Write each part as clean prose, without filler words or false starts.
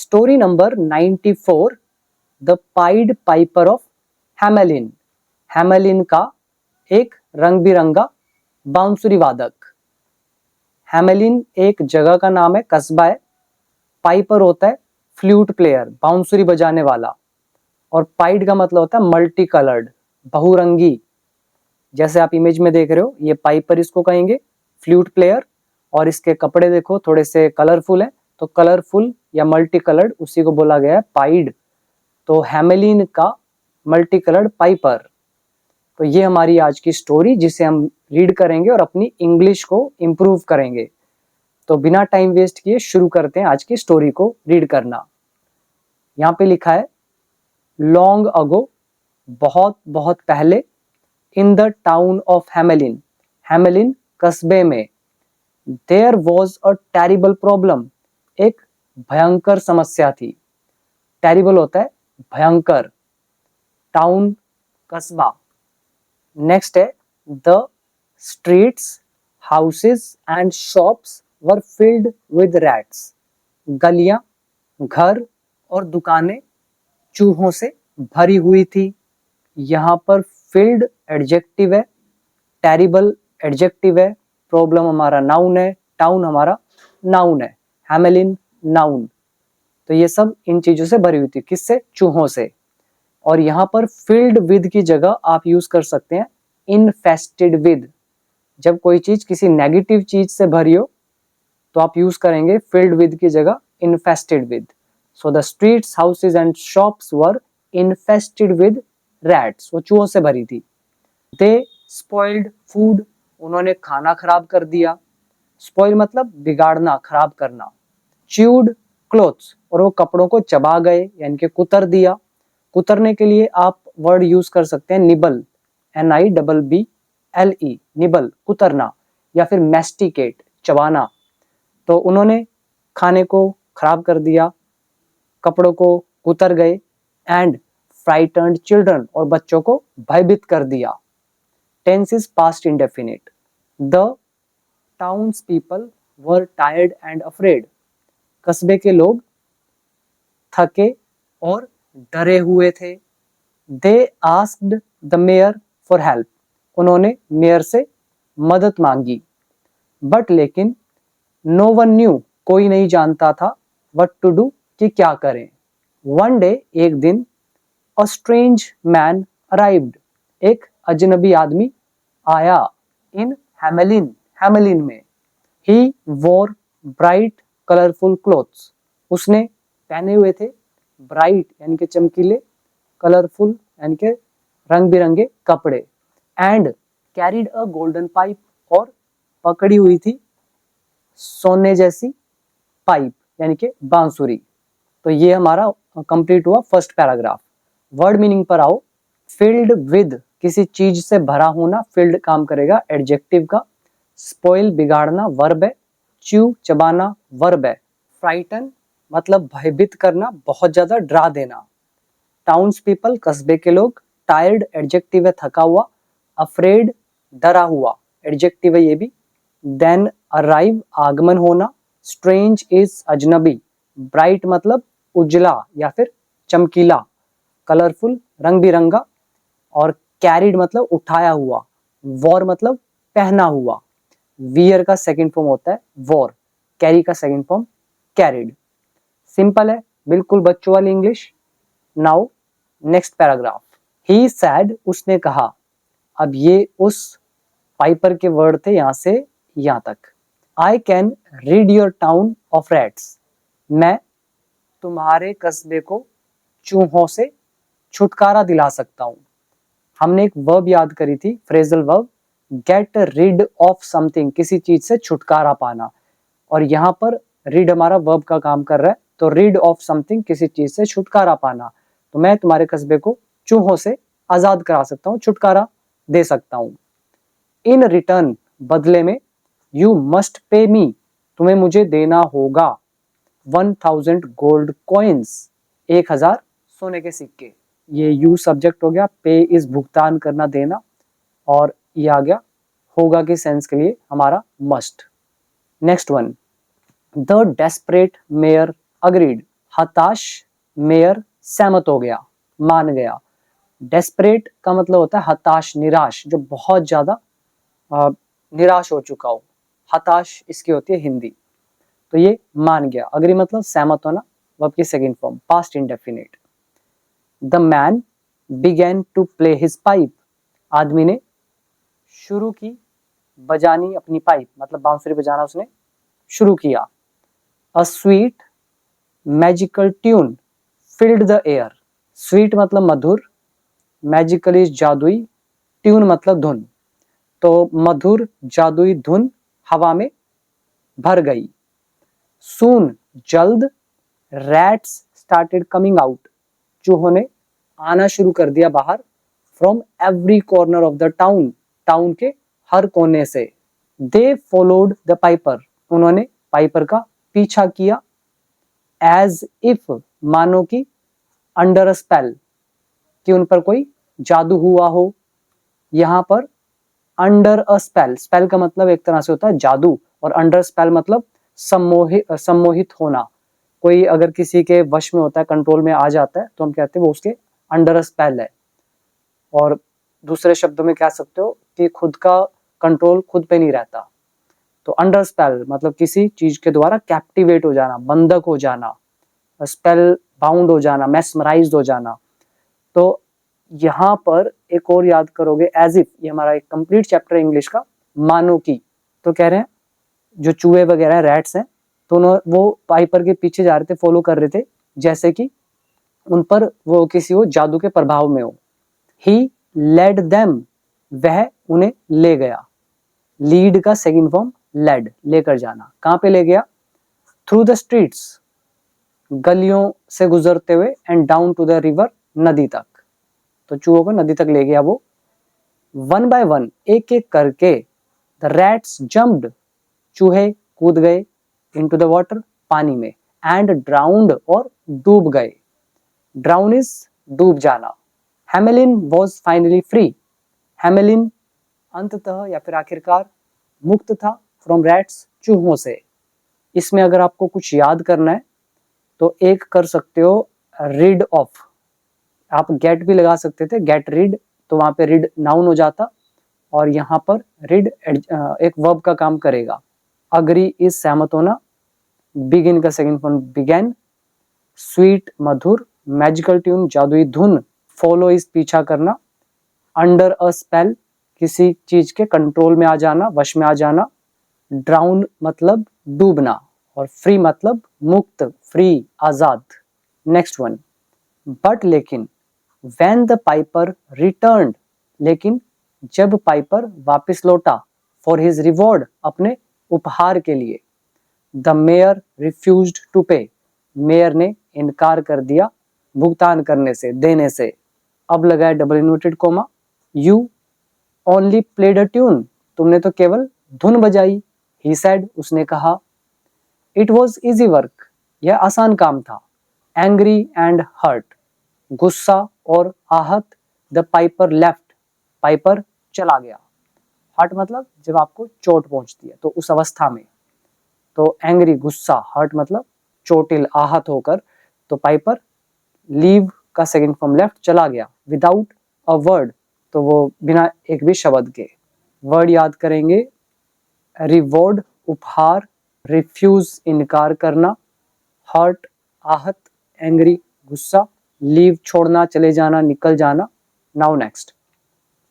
Story number 94, the pied piper of Hamelin. Hamelin का एक रंग बिरंगा बांसुरी वादक। हैमेलिन एक जगह का नाम है, कस्बा है। पाइपर होता है फ्लूट प्लेयर, बांसुरी बजाने वाला। और पाइड का मतलब होता है मल्टी कलर्ड, बहुरंगी। जैसे आप इमेज में देख रहे हो, ये पाइपर इसको कहेंगे, फ्लूट प्लेयर। और इसके कपड़े देखो थोड़े से कलरफुल है, तो कलरफुल या मल्टी कलर्ड उसी को बोला गया है पाइड। तो हैमेलिन का मल्टी कलर्ड पाइपर। तो ये हमारी आज की स्टोरी, जिसे हम रीड करेंगे और अपनी इंग्लिश को इम्प्रूव करेंगे। तो बिना टाइम वेस्ट किए शुरू करते हैं आज की स्टोरी को रीड करना। यहाँ पे लिखा है, लॉन्ग अगो, बहुत बहुत पहले, in the town of Hamelin, Hamelin कस्बे में, there was a terrible problem, एक भयंकर समस्या थी। टेरिबल होता है भयंकर, टाउन कस्बा। नेक्स्ट है, the streets, houses and shops were filled with rats, गलियां, घर और दुकानें चूहों से भरी हुई थी। यहाँ पर फिल्ड एडजेक्टिव है, टेरिबल एडजेक्टिव है, प्रॉब्लम हमारा नाउन है, टाउन हमारा नाउन है, हैमेलिन नाउन। तो ये सब इन चीजों से भरी हुई थी, किससे? चूहों से। और यहाँ पर फिल्ड विद की जगह आप यूज कर सकते हैं इनफेस्टेड विद। जब कोई चीज किसी नेगेटिव चीज से भरी हो तो आप यूज करेंगे फिल्ड विद की जगह infested with. So the streets, houses and shops were infested with rats, वो चूहों से भरी थी। दे स्पॉइल्ड फूड, उन्होंने खाना खराब कर दिया। स्पॉइल मतलब बिगाड़ना, खराब करना। च्यूड क्लोथ्स, और वो कपड़ों को चबा गए, यानी कि कुतर दिया। कुतरने के लिए आप वर्ड यूज कर सकते हैं निबल, NIBBLE, निबल, कुतरना। या फिर मैस्टिकेट, चबाना। तो उन्होंने खाने को खराब कर दिया, कपड़ों को कुतर गए, एंड फ्राइटन्ड चिल्ड्रन, और बच्चों को भयभीत कर दिया। Tense is past indefinite. The towns people were tired and afraid, कस्बे के लोग थके और डरे हुए थे। They asked the mayor for help, उन्होंने मेयर से मदद मांगी। बट लेकिन नो वन न्यू, कोई नहीं जानता था, व्हाट टू डू, कि क्या करें। वन डे, एक दिन, अ स्ट्रेंज मैन अराइव्ड, एक अजनबी आदमी आया। इन हैमेलिन, हैमेलिन में। ही वोर ब्राइट कलरफुल क्लोथ्स, उसने पहने हुए थे ब्राइट यानी कि चमकीले, कलरफुल यानी कि रंग बिरंगे कपड़े। And carried a golden pipe, और पकड़ी हुई थी सोने जैसी पाइप यानी कि बांसुरी। तो ये हमारा कंप्लीट हुआ फर्स्ट पैराग्राफ। वर्ड मीनिंग पर आओ। फिल्ड विद, किसी चीज से भरा होना, फिल्ड काम करेगा एडजेक्टिव का। स्पॉइल बिगाड़ना, वर्ब है। च्यू चबाना, वर्ब है। फ्राइटन मतलब भयभीत करना, बहुत ज्यादा डरा देना। टाउन्स पीपल, कस्बे के लोग। टायर्ड एडजेक्टिव है, थका हुआ। अफ्रेड डरा हुआ, एडजेक्टिव है ये भी। देन अराइव आगमन होना। स्ट्रेंज इज अजनबी। ब्राइट मतलब उजला या फिर चमकीला। कलरफुल रंग बिरंगा। और कैरिड मतलब उठाया हुआ। वॉर मतलब पहना हुआ। वियर का सेकंड फॉर्म होता है वॉर, कैरी का सेकंड फॉर्म कैरिड। सिंपल है, बिल्कुल बच्चों वाली English. Now next paragraph. He said, उसने कहा। अब ये उस पाइपर के वर्ड थे यहां से यहां तक। I can read your town of rats, मैं तुम्हारे कस्बे को चूहों से छुटकारा दिला सकता हूं। हमने एक वर्ब याद करी थी, phrasal verb, get rid of something, किसी चीज से छुटकारा पाना। और यहाँ पर रीड हमारा वर्ब का काम कर रहा है, तो रीड ऑफ समथिंग, किसी चीज से छुटकारा पाना। तो मैं तुम्हारे कस्बे को चूहों से आजाद करा सकता हूँ, छुटकारा दे सकता हूँ। इन रिटर्न, बदले में, यू मस्ट पे मी, तुम्हें मुझे देना होगा 1000 गोल्ड कॉइन्स, 1000 सोने के सिक्के। ये यू सब्जेक्ट हो गया, पे इज भुगतान करना, देना। और ये आ गया होगा के सेंस के लिए हमारा must. Next one, the desperate mayor agreed, हताश मेयर सहमत हो गया, मान गया। डेस्परेट का मतलब होता है हताश, निराश, जो बहुत ज्यादा निराश हो चुका हो। हताश इसकी होती है हिंदी। तो ये मान गया। अग्री मतलब सहमत होना, वर्ब की second form, past indefinite. The man began to play his pipe, आदमी ने शुरू की बजानी अपनी पाइप, मतलब बांसुरी बजाना उसने शुरू किया। A sweet magical tune filled the air, sweet मतलब मधुर, मैजिकली जादुई, ट्यून मतलब धुन, तो मधुर जादुई धुन हवा में भर गई। सून जल्द, रैट्स स्टार्टेड कमिंग आउट, चूहों ने आना शुरू कर दिया बाहर। From every corner of the town, town के हर कोने से। दे फॉलोड द पाइपर, उन्होंने पाइपर का पीछा किया। एज इफ मानो कि, अंडर अ स्पेल कि उन पर कोई जादू हुआ हो। यहां पर अंडर अ स्पेल, स्पेल का मतलब एक तरह से होता है जादू, और अंडर स्पेल मतलब सम्मोहित होना। कोई अगर किसी के वश में होता है, कंट्रोल में आ जाता है, तो हम कहते हैं वो उसके अंडर अ स्पेल है। और दूसरे शब्दों में कह सकते हो कि खुद का कंट्रोल खुद पे नहीं रहता। तो अंडर स्पेल मतलब किसी चीज के द्वारा कैप्टिवेट हो जाना, बंधक हो जाना, स्पेल बाउंड हो जाना, मेस्मराइज्ड हो जाना। तो यहाँ पर एक और याद करोगे, एज इफ, ये हमारा एक कंप्लीट चैप्टर इंग्लिश का, मानो की। तो कह रहे हैं जो चूहे वगैरह रैट्स हैं, तो वो पाइपर के पीछे जा रहे थे, फॉलो कर रहे थे, जैसे कि उन पर वो किसी हो जादू के प्रभाव में हो। ही लेड देम, वह उन्हें ले गया। लीड का सेकंड फॉर्म लेड, लेकर जाना। कहां पे ले गया? थ्रू द स्ट्रीट्स, गलियों से गुजरते हुए, and down to the river, नदी तक। तो चूहों को नदी तक ले गया वो। वन बाय वन, एक एक करके, द रैट्स जम्प्ड, चूहे कूद गए, इनटू द वाटर, पानी में, एंड ड्राउंड, और डूब गए। ड्राउन इज डूब जाना। हेमेलिन वॉज फाइनली फ्री, हेमेलिन अंततः या फिर आखिरकार मुक्त था, फ्रॉम रैट्स, चूहों से। इसमें अगर आपको कुछ याद करना है तो एक कर सकते हो, रिड ऑफ, आप गेट भी लगा सकते थे, गेट रिड, तो वहां पे रिड नाउन हो जाता, और यहाँ पर रिड एक वर्ब का काम करेगा। अग्री इज सहमत होना, बिगिन का सेकंड फॉर्म बिगेन, स्वीट मधुर, मैजिकल ट्यून जादुई धुन, फॉलो इज पीछा करना, अंडर अ स्पेल किसी चीज के कंट्रोल में आ जाना, वश में आ जाना, ड्राउन मतलब डूबना, और फ्री मतलब मुक्त, free, Azad. Next one, but लेकिन, व्हेन द पाइपर रिटर्न्ड, लेकिन जब पाइपर वापस लौटा, फॉर हिज रिवॉर्ड, अपने उपहार के लिए, द मेयर रिफ्यूज्ड टू पे, मेयर ने इनकार कर दिया भुगतान करने से, देने से। अब लगा है double inverted coma. You only played a tune, तुमने तो केवल धुन बजाई। ही सेड, उसने कहा। इट वॉज इजी वर्क, यह आसान काम था। एंग्री एंड हर्ट, गुस्सा और आहत। द पाइपर लेफ्ट, पाइपर चला गया। हर्ट मतलब जब आपको चोट पहुंचती है, तो उस अवस्था में। तो एंग्री गुस्सा, हर्ट मतलब चोटिल, आहत होकर। तो पाइपर, लीव का सेकंड फॉर्म लेफ्ट, चला गया। विदाउट अ वर्ड, तो वो बिना एक भी शब्द के। वर्ड याद करेंगे, रिवॉर्ड उपहार, रिफ्यूज इनकार करना, हर्ट आहत, एंग्री गुस्सा, लीव छोड़ना, चले जाना, निकल जाना। Now next,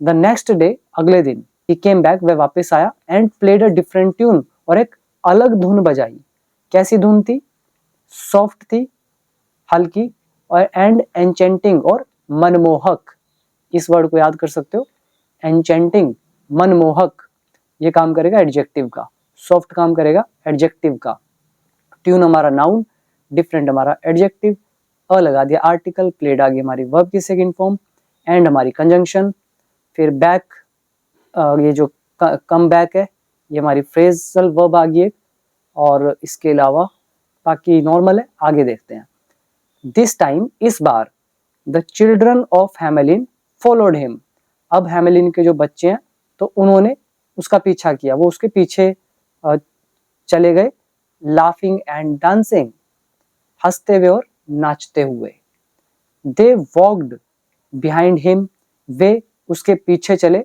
the next day, अगले दिन, ही केम बैक, वह वापस आया, and played a different tune, और एक अलग धुन बजाई। कैसी धुन थी? सॉफ्ट थी, हल्की, और एंड एंचेंटिंग, और मनमोहक। इस वर्ड को याद कर सकते हो, एंचेंटिंग, मनमोहक, ये काम करेगा एडजेक्टिव का। सॉफ्ट काम करेगा एडजेक्टिव का। ट्यून हमारा नाउन, डिफरेंट हमारा एडजेक्टिव, अ लगा दिया आर्टिकल, प्लेड आ गई हमारी वर्ब की सेकंड फॉर्म, एंड हमारी कंजंक्शन, फिर बैक, ये जो कम बैक है, ये हमारी फ्रेजल वर्ब आ गई है, और इसके अलावा बाकी नॉर्मल है। आगे देखते हैं। दिस टाइम, इस बार, the children of Hamelin followed him, अब हेमेलिन के जो बच्चे हैं, तो उन्होंने उसका पीछा किया, वो उसके पीछे चले गए। लाफिंग एंड डांसिंग, हंसते हुए और नाचते हुए। दे वॉक्ड बिहाइंड हिम, वे उसके पीछे चले।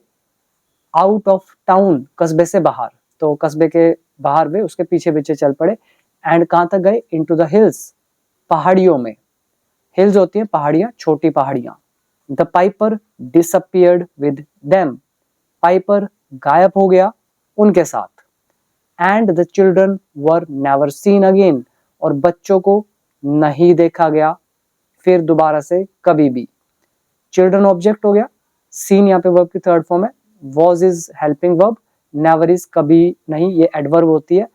आउट ऑफ टाउन, कस्बे से बाहर, तो कस्बे के बाहर वे उसके पीछे पीछे चल पड़े। एंड कहाँ तक गए? इनटू द हिल्स, पहाड़ियों में। हिल्स होती हैं पहाड़ियां, छोटी पहाड़ियां। The Piper disappeared with them, Piper गायब हो गया उनके साथ। And the children were never seen again, और बच्चों को नहीं देखा गया फिर दोबारा से कभी भी। चिल्ड्रन ऑब्जेक्ट हो गया, सीन यहाँ पे वर्ब की थर्ड फॉर्म है, was is helping verb, never is कभी नहीं, ये एडवर्ब होती है,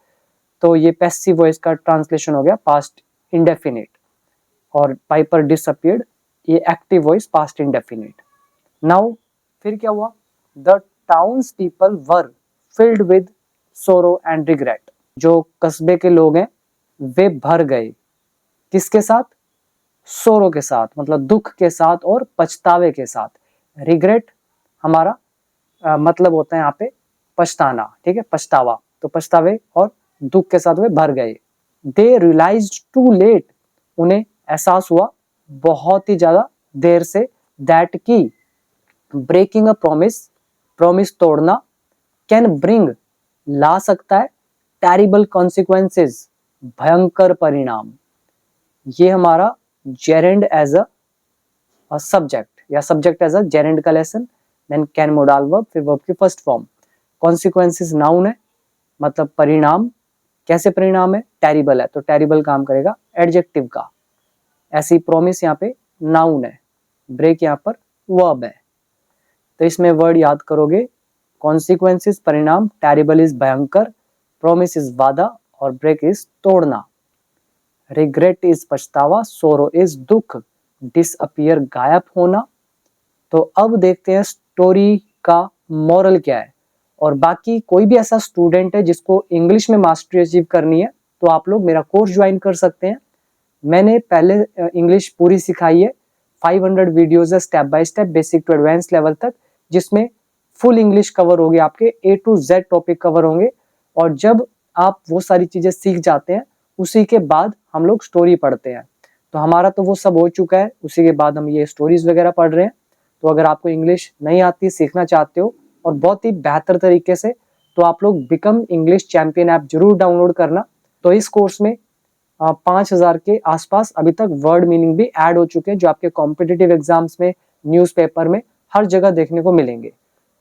तो ये पैसिव वॉइस का ट्रांसलेशन हो गया पास्ट इंडेफिनिट। और पाइपर डिसअपियर्ड, ये active voice past indefinite. Now फिर क्या हुआ? The towns people were filled with sorrow and regret, जो कस्बे के लोग हैं वे भर गए, किसके साथ? सोरो के साथ, मतलब दुख के साथ और पछतावे के साथ। रिग्रेट हमारा मतलब होता है यहाँ पे पछताना, ठीक है, पछतावा, तो पछतावे और दुख के साथ वे भर गए। दे रियलाइज्ड टू लेट, उन्हें एहसास हुआ बहुत ही ज्यादा देर से, दैट की ब्रेकिंग अ प्रॉमिस, प्रॉमिस तोड़ना, कैन ब्रिंग ला सकता है, टेरिबल कॉन्सिक्वेंसेस, भयंकर परिणाम। ये हमारा जेरेंड एज अ सब्जेक्ट, या सब्जेक्ट एज अ जेरेंड का lesson, then can modal verb, फिर वर्ब की फर्स्ट फॉर्म। कॉन्सिक्वेंसेस नाउन है, मतलब परिणाम, कैसे परिणाम है? टेरिबल है, तो टेरिबल काम करेगा एडजेक्टिव का। ऐसी प्रॉमिस यहाँ पे नाउन है, ब्रेक यहाँ पर वर्ब है, तो इसमें वर्ड याद करोगे, कॉन्सिक्वेंसेस परिणाम, टेरिबल इज भयंकर, प्रॉमिस इज वादा, और ब्रेक इज तोड़ना। रिग्रेट इज पछतावा, सोरो इज दुख, डिसअपियर गायब होना। तो अब देखते हैं स्टोरी का मॉरल क्या है। और बाकी कोई भी ऐसा स्टूडेंट है जिसको इंग्लिश में मास्टरी अचीव करनी है, तो आप लोग मेरा कोर्स ज्वाइन कर सकते हैं। मैंने पहले इंग्लिश पूरी सिखाई है, 500 वीडियोज है step by step, basic to advance level तक, जिसमें फुल इंग्लिश कवर होगी, आपके A to Z topic cover होंगे। और जब आप वो सारी चीजें सीख जाते हैं, उसी के बाद हम लोग स्टोरी पढ़ते हैं। तो हमारा तो वो सब हो चुका है, उसी के बाद हम ये स्टोरीज वगैरह पढ़ रहे हैं। तो अगर आपको इंग्लिश नहीं आती, सीखना चाहते हो और बहुत ही बेहतर तरीके से, तो आप लोग बिकम इंग्लिश चैंपियन ऐप जरूर डाउनलोड करना। तो इस कोर्स में 5000 के आसपास अभी तक वर्ड मीनिंग भी ऐड हो चुके हैं, जो आपके कॉम्पिटिटिव एग्जाम्स में, न्यूज़पेपर में, हर जगह देखने को मिलेंगे।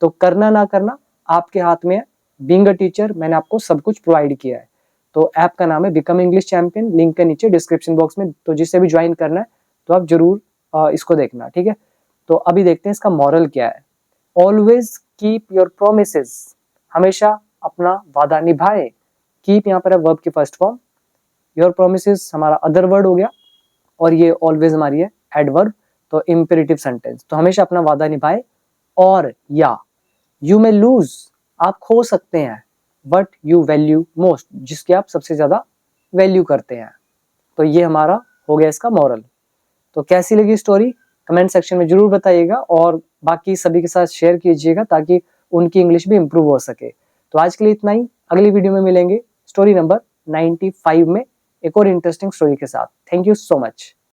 तो करना ना करना आपके हाथ में है। बीइंग अ टीचर मैंने आपको सब कुछ प्रोवाइड किया है। तो ऐप का नाम है बिकम इंग्लिश चैंपियन, लिंक के नीचे डिस्क्रिप्शन बॉक्स में, तो जिसे भी ज्वाइन करना है तो आप जरूर इसको देखना, ठीक है। तो अभी देखते हैं इसका मॉरल क्या है। ऑलवेज कीप योर प्रोमिसेस, हमेशा अपना वादा निभाए। कीप यहाँ पर है वर्ब की फर्स्ट फॉर्म, योर प्रोमिसेस हमारा अदर वर्ड हो गया, और ये ऑलवेज हमारी है एडवर्ब, तो इंपेरेटिव सेंटेंस। तो हमेशा अपना वादा निभाए। और या यू मे लूज, आप खो सकते हैं, बट यू वैल्यू मोस्ट, जिसकी आप सबसे ज्यादा वैल्यू करते हैं। तो ये हमारा हो गया इसका मॉरल। तो कैसी लगी स्टोरी कमेंट सेक्शन में जरूर बताइएगा, और बाकी सभी के साथ शेयर कीजिएगा ताकि उनकी इंग्लिश भी इंप्रूव हो सके। तो आज के लिए इतना ही, अगली वीडियो में मिलेंगे स्टोरी नंबर 95 में एक और इंटरेस्टिंग स्टोरी के साथ। Thank you so much.